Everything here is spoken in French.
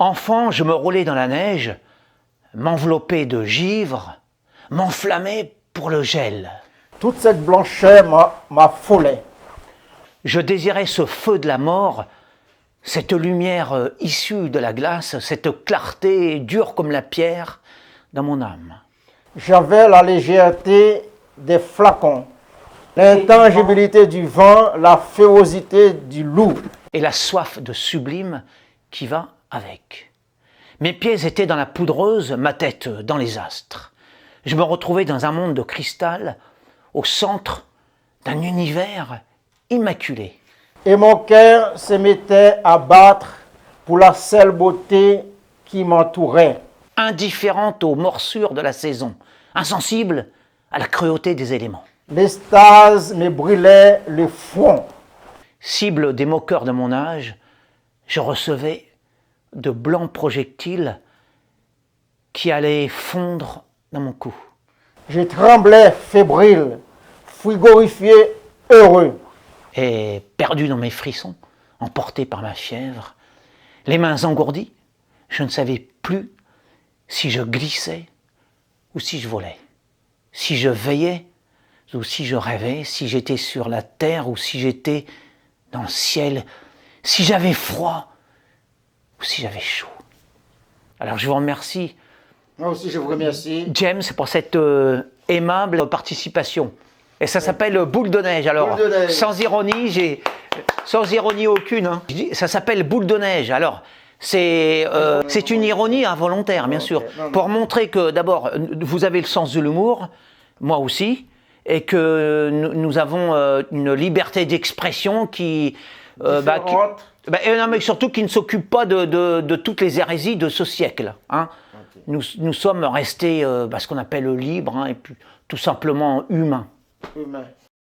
Enfant, je me roulais dans la neige, m'enveloppais de givre, m'enflammais pour le gel. Toute cette blancheur m'affolait. Je désirais ce feu de la mort, cette lumière issue de la glace, cette clarté dure comme la pierre dans mon âme. J'avais la légèreté des flacons, l'intangibilité du vent, la férocité du loup. Et la soif de sublime qui va avec. Mes pieds étaient dans la poudreuse, ma tête dans les astres. Je me retrouvais dans un monde de cristal, au centre d'un univers immaculé. Et mon cœur se mettait à battre pour la seule beauté qui m'entourait. Indifférente aux morsures de la saison, insensible à la cruauté des éléments. L'extase me brûlait le front. Cible des moqueurs de mon âge, je recevais de blancs projectiles qui allaient fondre dans mon cou. Je tremblais fébrile, frigorifié, heureux. Et perdu dans mes frissons, emporté par ma fièvre, les mains engourdies, je ne savais plus si je glissais ou si je volais, si je veillais ou si je rêvais, si j'étais sur la terre ou si j'étais dans le ciel, si j'avais froid ou si j'avais chaud. Alors je vous remercie, Moi aussi, je vous remercie. James, pour cette aimable participation. Et ça s'appelle Boule de neige. Alors, Boule de neige. sans ironie aucune, hein. Je dis, ça s'appelle Boule de neige. Alors, c'est une ironie involontaire, bien sûr, non. pour montrer que d'abord, vous avez le sens de l'humour, moi aussi, et que nous avons une liberté d'expression qui... Différente. non, mais surtout qui ne s'occupe pas de toutes les hérésies de ce siècle. Hein. Okay. Nous sommes restés ce qu'on appelle libres, hein, et puis tout simplement humains. Humain.